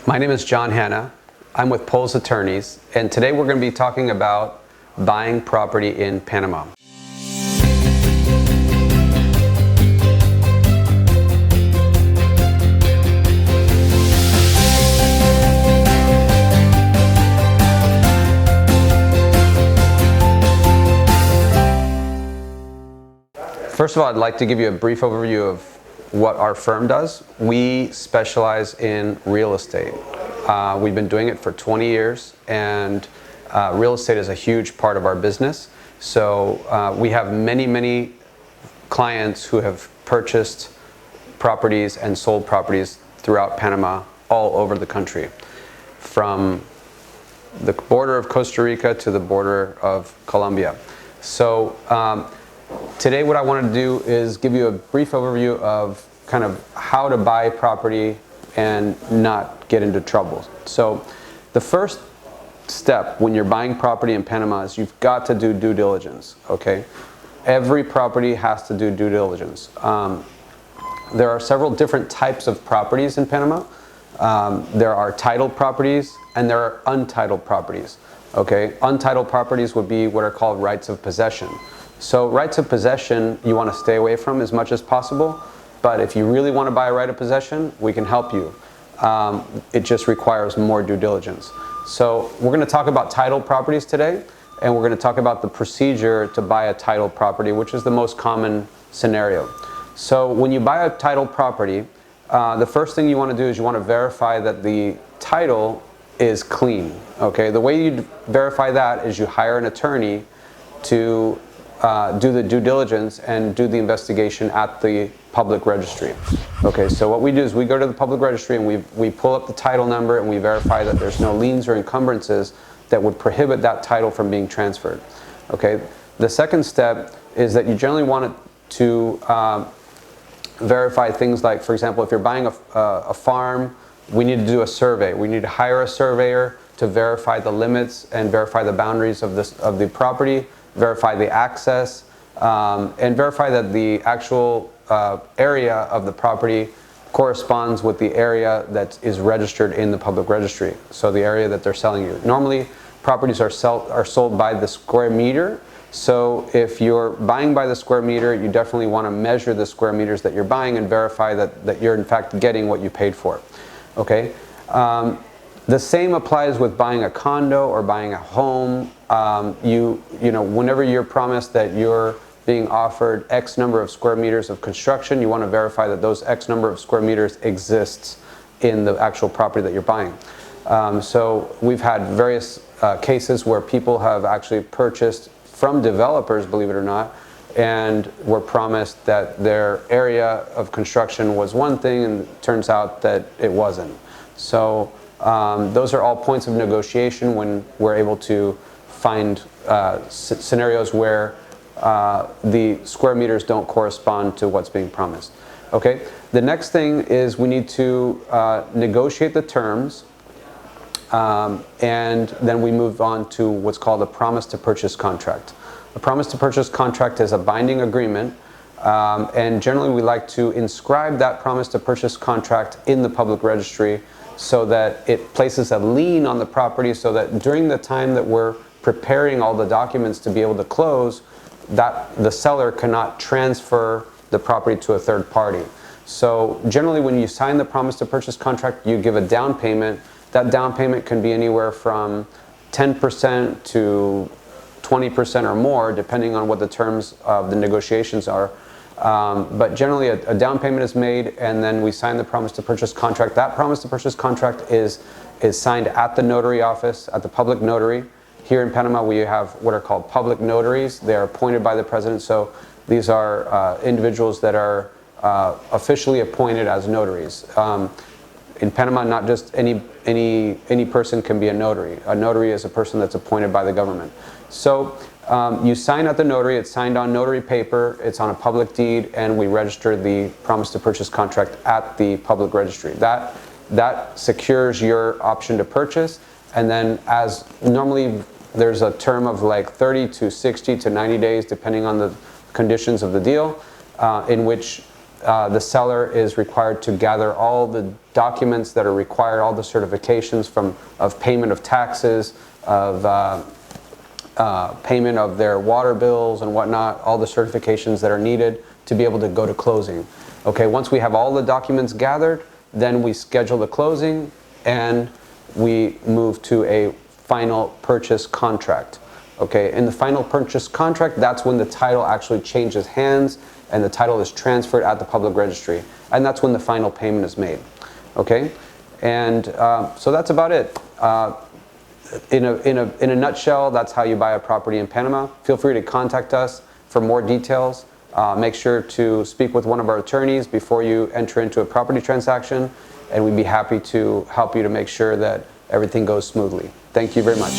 My name is Jon Hanna. I'm with Poles Attorneys, and today we're going to be talking about buying property in Panama. First of all, I'd like to give you a brief overview of what our firm does. We specialize in real estate. We've been doing it for 20 years, and real estate is a huge part of our business. So we have many clients who have purchased properties and sold properties throughout Panama, all over the country, from the border of Costa Rica to the border of Colombia. So today what I want to do is give you a brief overview of kind of how to buy property and not get into trouble. So the first step when you're buying property in Panama is you've got to do due diligence, okay? Every property has to do due diligence. There are several different types of properties in Panama. There are titled properties and there are untitled properties, okay? Untitled properties would be what are called rights of possession. So rights of possession you want to stay away from as much as possible, but if you really want to buy a right of possession, we can help you. It just requires more due diligence. So we're going to talk about titled properties today, and we're going to talk about the procedure to buy a titled property, which is the most common scenario. So when you buy a titled property, the first thing you want to do is you want to verify that the title is clean. Okay, the way you verify that is you hire an attorney to do the due diligence and do the investigation at the public registry. Okay, so what we do is we go to the public registry and we pull up the title number and we verify that there's no liens or encumbrances that would prohibit that title from being transferred. Okay, the second step is that you generally want to verify things like, for example, if you're buying a farm, we need to do a survey. We need to hire a surveyor to verify the limits and verify the boundaries of the property, verify the access, and verify that the actual area of the property corresponds with the area that is registered in the public registry, so the area that they're selling you. Normally, properties are sold by the square meter, so if you're buying by the square meter, you definitely want to measure the square meters that you're buying and verify that you're in fact getting what you paid for. Okay. The same applies with buying a condo or buying a home. You know, whenever you're promised that you're being offered X number of square meters of construction, you want to verify that those X number of square meters exists in the actual property that you're buying. So we've had various cases where people have actually purchased from developers, believe it or not, and were promised that their area of construction was one thing and it turns out that it wasn't. So those are all points of negotiation when we're able to find scenarios where the square meters don't correspond to what's being promised. Okay, the next thing is we need to negotiate the terms, and then we move on to what's called a promise to purchase contract. A promise to purchase contract is a binding agreement, and generally we like to inscribe that promise to purchase contract in the public registry so that it places a lien on the property, so that during the time that we're preparing all the documents to be able to close, that the seller cannot transfer the property to a third party. So generally when you sign the promise to purchase contract, you give a down payment. That down payment can be anywhere from 10% to 20% or more, depending on what the terms of the negotiations are. But generally a down payment is made and then we sign the promise to purchase contract. That promise to purchase contract is signed at the notary office, at the public notary. Here in Panama we have what are called public notaries. They are appointed by the president, so these are individuals that are officially appointed as notaries. In Panama, not just any person can be a notary. A notary is a person that's appointed by the government. So you sign at the notary, it's signed on notary paper, it's on a public deed, and we register the promise to purchase contract at the public registry. That secures your option to purchase, and then as normally there's a term of like 30 to 60 to 90 days, depending on the conditions of the deal, in which the seller is required to gather all the documents that are required, all the certifications of payment of taxes, of payment of their water bills and whatnot, all the certifications that are needed to be able to go to closing. Okay, once we have all the documents gathered, then we schedule the closing and we move to a final purchase contract. Okay, in the final purchase contract, that's when the title actually changes hands and the title is transferred at the public registry. And that's when the final payment is made. Okay, and so that's about it. In a nutshell, that's how you buy a property in Panama. Feel free to contact us for more details. Make sure to speak with one of our attorneys before you enter into a property transaction, and we'd be happy to help you to make sure that everything goes smoothly. Thank you very much.